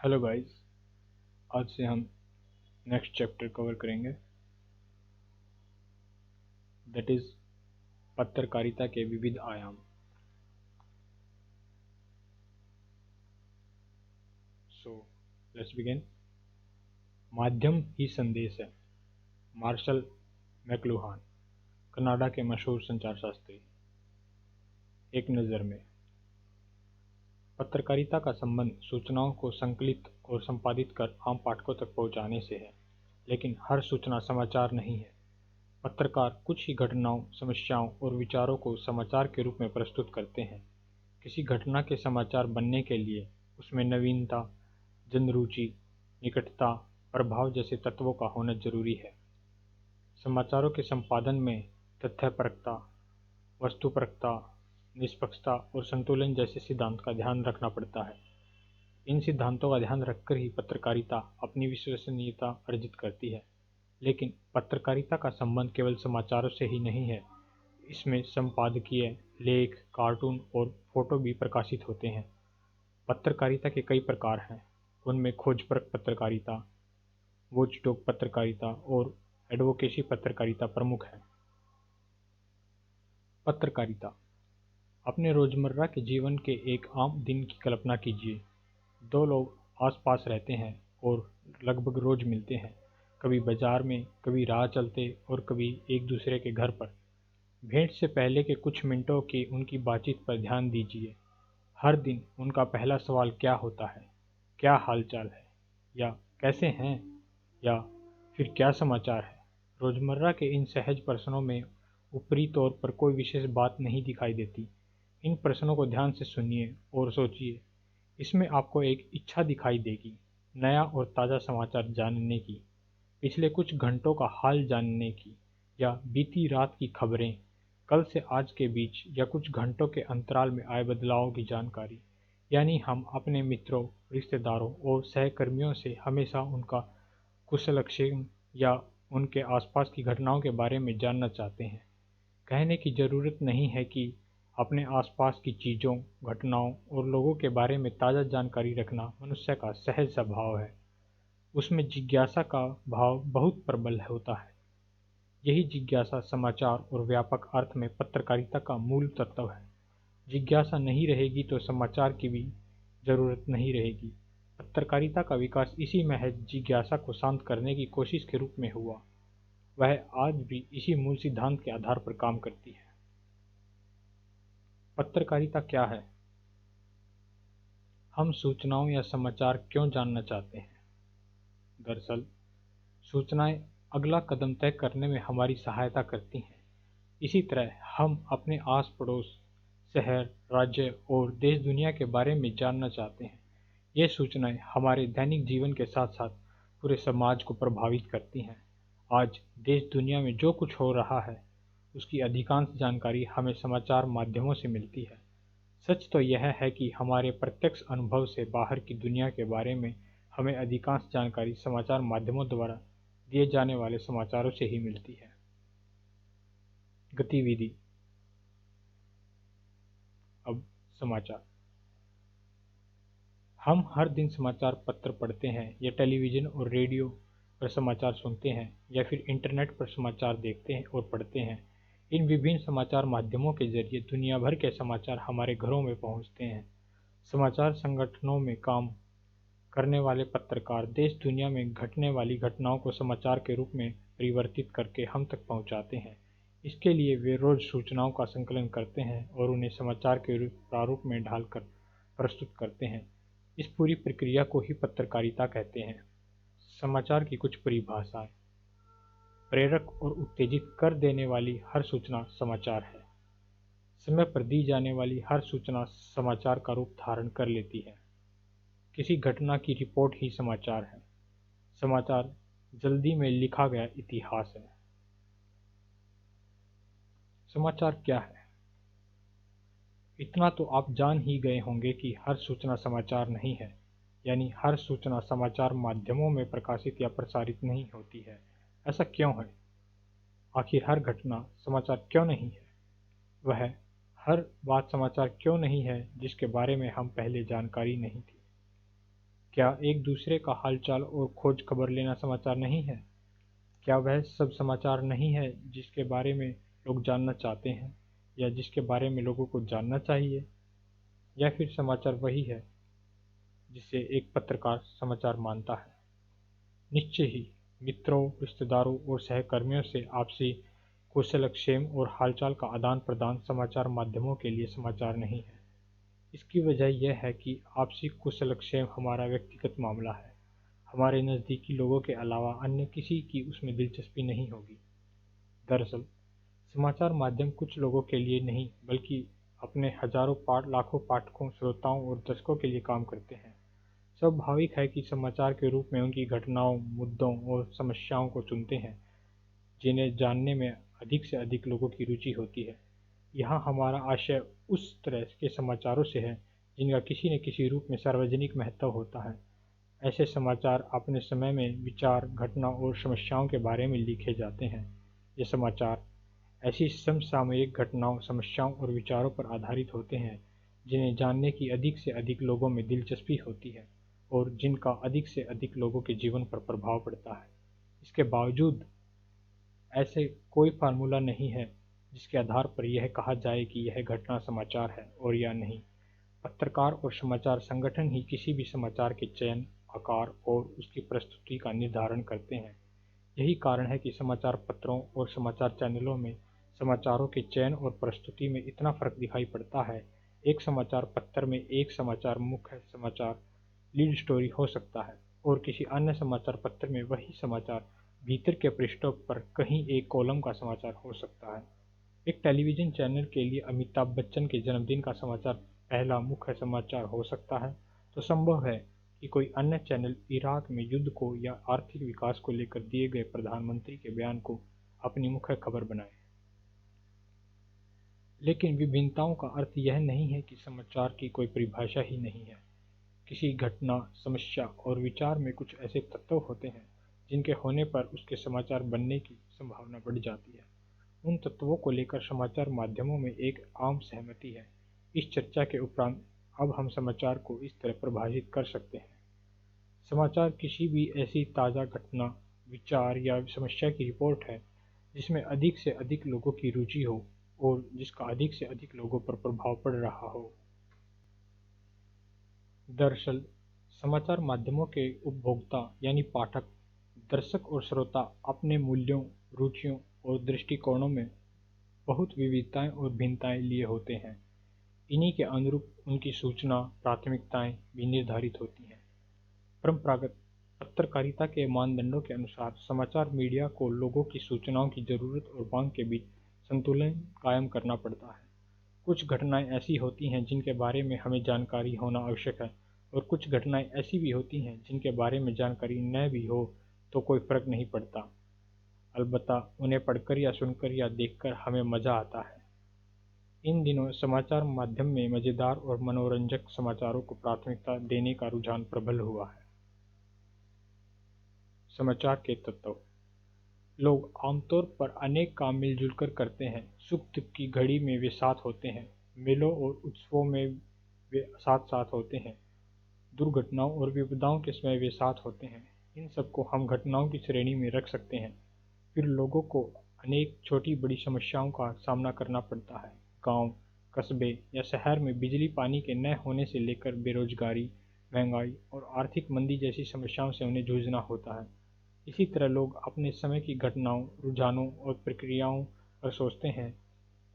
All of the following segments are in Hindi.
Hello guys. आज से हम नेक्स्ट चैप्टर कवर करेंगे, दैट इज पत्रकारिता के विविध आयाम। So let's begin. माध्यम ही संदेश है। मार्शल मैकलुहान, कनाडा के मशहूर संचार शास्त्री। एक नज़र में पत्रकारिता का संबंध सूचनाओं को संकलित और संपादित कर आम पाठकों तक पहुंचाने से है, लेकिन हर सूचना समाचार नहीं है। पत्रकार कुछ ही घटनाओं, समस्याओं और विचारों को समाचार के रूप में प्रस्तुत करते हैं। किसी घटना के समाचार बनने के लिए उसमें नवीनता, जनरुचि, निकटता, प्रभाव जैसे तत्वों का होना जरूरी है। समाचारों के संपादन में तथ्यपरकता, वस्तुपरकता, निष्पक्षता और संतुलन जैसे सिद्धांत का ध्यान रखना पड़ता है। इन सिद्धांतों का ध्यान रखकर ही पत्रकारिता अपनी विश्वसनीयता अर्जित करती है। लेकिन पत्रकारिता का संबंध केवल समाचारों से ही नहीं है। इसमें संपादकीय लेख, कार्टून और फोटो भी प्रकाशित होते हैं। पत्रकारिता के कई प्रकार हैं। उनमें खोजपरक पत्रकारिता, वॉचडॉग पत्रकारिता और एडवोकेसी पत्रकारिता प्रमुख है। पत्रकारिता। अपने रोजमर्रा के जीवन के एक आम दिन की कल्पना कीजिए। दो लोग आस-पास रहते हैं और लगभग रोज मिलते हैं, कभी बाजार में, कभी राह चलते और कभी एक दूसरे के घर पर। भेंट से पहले के कुछ मिनटों की उनकी बातचीत पर ध्यान दीजिए। हर दिन उनका पहला सवाल क्या होता है? क्या हालचाल है? या कैसे हैं? या फिर क्या समाचार है? रोजमर्रा के इन सहज प्रश्नों में ऊपरी तौर पर कोई विशेष बात नहीं दिखाई देती। इन प्रश्नों को ध्यान से सुनिए और सोचिए। इसमें आपको एक इच्छा दिखाई देगी, नया और ताज़ा समाचार जानने की, पिछले कुछ घंटों का हाल जानने की, या बीती रात की खबरें, कल से आज के बीच या कुछ घंटों के अंतराल में आए बदलावों की जानकारी। यानी हम अपने मित्रों, रिश्तेदारों और सहकर्मियों से हमेशा उनका कुशलक्षेम या उनके आसपास की घटनाओं के बारे में जानना चाहते हैं। कहने की ज़रूरत नहीं है कि अपने आसपास की चीज़ों, घटनाओं और लोगों के बारे में ताज़ा जानकारी रखना मनुष्य का सहज स्वभाव है। उसमें जिज्ञासा का भाव बहुत प्रबल होता है। यही जिज्ञासा समाचार और व्यापक अर्थ में पत्रकारिता का मूल तत्व है। जिज्ञासा नहीं रहेगी तो समाचार की भी जरूरत नहीं रहेगी। पत्रकारिता का विकास इसी महज जिज्ञासा को शांत करने की कोशिश के रूप में हुआ। वह आज भी इसी मूल सिद्धांत के आधार पर काम करती है। पत्रकारिता क्या है? हम सूचनाओं या समाचार क्यों जानना चाहते हैं? दरअसल सूचनाएं अगला कदम तय करने में हमारी सहायता करती हैं। इसी तरह हम अपने आस पड़ोस, शहर, राज्य और देश दुनिया के बारे में जानना चाहते हैं। ये सूचनाएं हमारे दैनिक जीवन के साथ साथ पूरे समाज को प्रभावित करती हैं। आज देश दुनिया में जो कुछ हो रहा है उसकी अधिकांश जानकारी हमें समाचार माध्यमों से मिलती है। सच तो यह है कि हमारे प्रत्यक्ष अनुभव से बाहर की दुनिया के बारे में हमें अधिकांश जानकारी समाचार माध्यमों द्वारा दिए जाने वाले समाचारों से ही मिलती है। गतिविधि। अब समाचार। हम हर दिन समाचार पत्र पढ़ते हैं या टेलीविज़न और रेडियो पर समाचार सुनते हैं या फिर इंटरनेट पर समाचार देखते हैं और पढ़ते हैं। इन विभिन्न समाचार माध्यमों के जरिए दुनिया भर के समाचार हमारे घरों में पहुंचते हैं। समाचार संगठनों में काम करने वाले पत्रकार देश दुनिया में घटने वाली घटनाओं को समाचार के रूप में परिवर्तित करके हम तक पहुंचाते हैं। इसके लिए वे रोज सूचनाओं का संकलन करते हैं और उन्हें समाचार के प्रारूप में ढालकर प्रस्तुत करते हैं। इस पूरी प्रक्रिया को ही पत्रकारिता कहते हैं। समाचार की कुछ परिभाषाएं। प्रेरक और उत्तेजित कर देने वाली हर सूचना समाचार है। समय पर दी जाने वाली हर सूचना समाचार का रूप धारण कर लेती है। किसी घटना की रिपोर्ट ही समाचार है। समाचार जल्दी में लिखा गया इतिहास है। समाचार क्या है? इतना तो आप जान ही गए होंगे कि हर सूचना समाचार नहीं है। यानी हर सूचना समाचार माध्यमों में प्रकाशित या प्रसारित नहीं होती है। ऐसा क्यों है? आखिर हर घटना समाचार क्यों नहीं है? वह हर बात समाचार क्यों नहीं है जिसके बारे में हम पहले जानकारी नहीं थी? क्या एक दूसरे का हालचाल और खोज खबर लेना समाचार नहीं है? क्या वह सब समाचार नहीं है जिसके बारे में लोग जानना चाहते हैं या जिसके बारे में लोगों को जानना चाहिए? या फिर समाचार वही है जिसे एक पत्रकार समाचार मानता है? निश्चय ही मित्रों, रिश्तेदारों और सहकर्मियों से आपसी कुशलक्षेम और हालचाल का आदान प्रदान समाचार माध्यमों के लिए समाचार नहीं है। इसकी वजह यह है कि आपसी कुशलक्षेम हमारा व्यक्तिगत मामला है। हमारे नज़दीकी लोगों के अलावा अन्य किसी की उसमें दिलचस्पी नहीं होगी। दरअसल समाचार माध्यम कुछ लोगों के लिए नहीं बल्कि अपने हजारों लाखों पाठकों, श्रोताओं और दर्शकों के लिए काम करते हैं। स्वाभाविक है कि समाचार के रूप में उनकी घटनाओं, मुद्दों और समस्याओं को चुनते हैं जिन्हें जानने में अधिक से अधिक लोगों की रुचि होती है। यहाँ हमारा आशय उस तरह के समाचारों से है जिनका किसी न किसी रूप में सार्वजनिक महत्व होता है। ऐसे समाचार अपने समय में विचार, घटना और समस्याओं के बारे में लिखे जाते हैं। ये समाचार ऐसी समसामयिक घटनाओं, समस्याओं और विचारों पर आधारित होते हैं जिन्हें जानने की अधिक से अधिक लोगों में दिलचस्पी होती है और जिनका अधिक से अधिक लोगों के जीवन पर प्रभाव पड़ता है। इसके बावजूद ऐसे कोई फार्मूला नहीं है जिसके आधार पर यह कहा जाए कि यह घटना समाचार है और या नहीं। पत्रकार और समाचार संगठन ही किसी भी समाचार के चयन, आकार और उसकी प्रस्तुति का निर्धारण करते हैं। यही कारण है कि समाचार पत्रों और समाचार चैनलों में समाचारों के चयन और प्रस्तुति में इतना फर्क दिखाई पड़ता है। एक समाचार पत्र में एक समाचार मुख्य समाचार लीड स्टोरी हो सकता है और किसी अन्य समाचार पत्र में वही समाचार भीतर के पृष्ठों पर कहीं एक कॉलम का समाचार हो सकता है। एक टेलीविज़न चैनल के लिए अमिताभ बच्चन के जन्मदिन का समाचार पहला मुख्य समाचार हो सकता है, तो संभव है कि कोई अन्य चैनल इराक में युद्ध को या आर्थिक विकास को लेकर दिए गए प्रधानमंत्री के बयान को अपनी मुख्य खबर बनाए। लेकिन विभिन्नताओं का अर्थ यह नहीं है कि समाचार की कोई परिभाषा ही नहीं है। किसी घटना, समस्या और विचार में कुछ ऐसे तत्व होते हैं जिनके होने पर उसके समाचार बनने की संभावना बढ़ जाती है। उन तत्वों को लेकर समाचार माध्यमों में एक आम सहमति है। इस चर्चा के उपरांत अब हम समाचार को इस तरह परिभाषित कर सकते हैं। समाचार किसी भी ऐसी ताज़ा घटना, विचार या समस्या की रिपोर्ट है जिसमें अधिक से अधिक लोगों की रुचि हो और जिसका अधिक से अधिक लोगों पर प्रभाव पड़ रहा हो। दरअसल समाचार माध्यमों के उपभोक्ता यानी पाठक, दर्शक और श्रोता अपने मूल्यों, रुचियों और दृष्टिकोणों में बहुत विविधताएं और भिन्नताएं लिए होते हैं। इन्हीं के अनुरूप उनकी सूचना प्राथमिकताएं भी निर्धारित होती हैं। परंपरागत पत्रकारिता के मानदंडों के अनुसार समाचार मीडिया को लोगों की सूचनाओं की जरूरत और मांग के बीच संतुलन कायम करना पड़ता है। कुछ घटनाएं ऐसी होती हैं जिनके बारे में हमें जानकारी होना आवश्यक है और कुछ घटनाएं ऐसी भी होती हैं जिनके बारे में जानकारी न भी हो तो कोई फर्क नहीं पड़ता। अलबत्ता उन्हें पढ़कर या सुनकर या देखकर हमें मज़ा आता है। इन दिनों समाचार माध्यम में मज़ेदार और मनोरंजक समाचारों को प्राथमिकता देने का रुझान प्रबल हुआ है। समाचार के तत्व: लोग आमतौर पर अनेक काम मिलजुल कर करते हैं। सुख दुख की घड़ी में वे साथ होते हैं, मेलों और उत्सवों में वे साथ साथ होते हैं, दुर्घटनाओं और विपदाओं के समय वे साथ होते हैं। इन सबको हम घटनाओं की श्रेणी में रख सकते हैं। फिर लोगों को अनेक छोटी बड़ी समस्याओं का सामना करना पड़ता है। गांव, कस्बे या शहर में बिजली पानी के न होने से लेकर बेरोजगारी, महंगाई और आर्थिक मंदी जैसी समस्याओं से उन्हें जूझना होता है। इसी तरह लोग अपने समय की घटनाओं, रुझानों और प्रक्रियाओं पर सोचते हैं,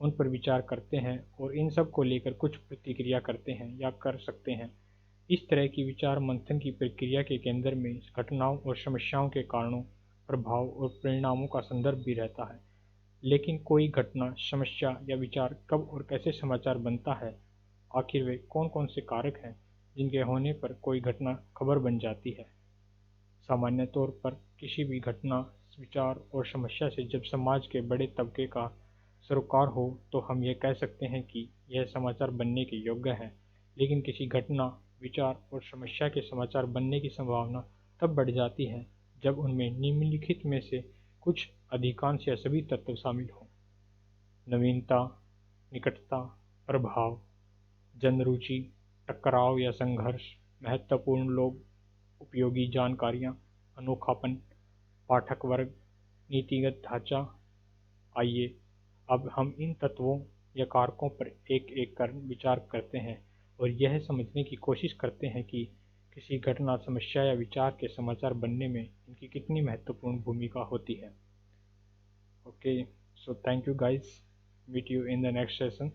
उन पर विचार करते हैं और इन सब को लेकर कुछ प्रतिक्रिया करते हैं या कर सकते हैं। इस तरह की विचार मंथन की प्रक्रिया के केंद्र में घटनाओं और समस्याओं के कारणों, प्रभाव और परिणामों का संदर्भ भी रहता है। लेकिन कोई घटना, समस्या या विचार कब और कैसे समाचार बनता है? आखिर वे कौन कौन से कारक हैं जिनके होने पर कोई घटना खबर बन जाती है? सामान्य तौर पर किसी भी घटना, विचार और समस्या से जब समाज के बड़े तबके का सरोकार हो तो हम ये कह सकते हैं कि यह समाचार बनने के योग्य है। लेकिन किसी घटना, विचार और समस्या के समाचार बनने की संभावना तब बढ़ जाती है जब उनमें निम्नलिखित में से कुछ, अधिकांश या सभी तत्व शामिल हों: नवीनता, निकटता, प्रभाव, जनरुचि, टकराव या संघर्ष, महत्वपूर्ण लोग, उपयोगी जानकारियाँ, अनोखापन, पाठक वर्ग, नीतिगत ढांचा। आइए अब हम इन तत्वों या कारकों पर एक एक कर विचार करते हैं और यह समझने की कोशिश करते हैं कि किसी घटना, समस्या या विचार के समाचार बनने में इनकी कितनी महत्वपूर्ण भूमिका होती है। Okay, so thank you guys, meet you in the next session.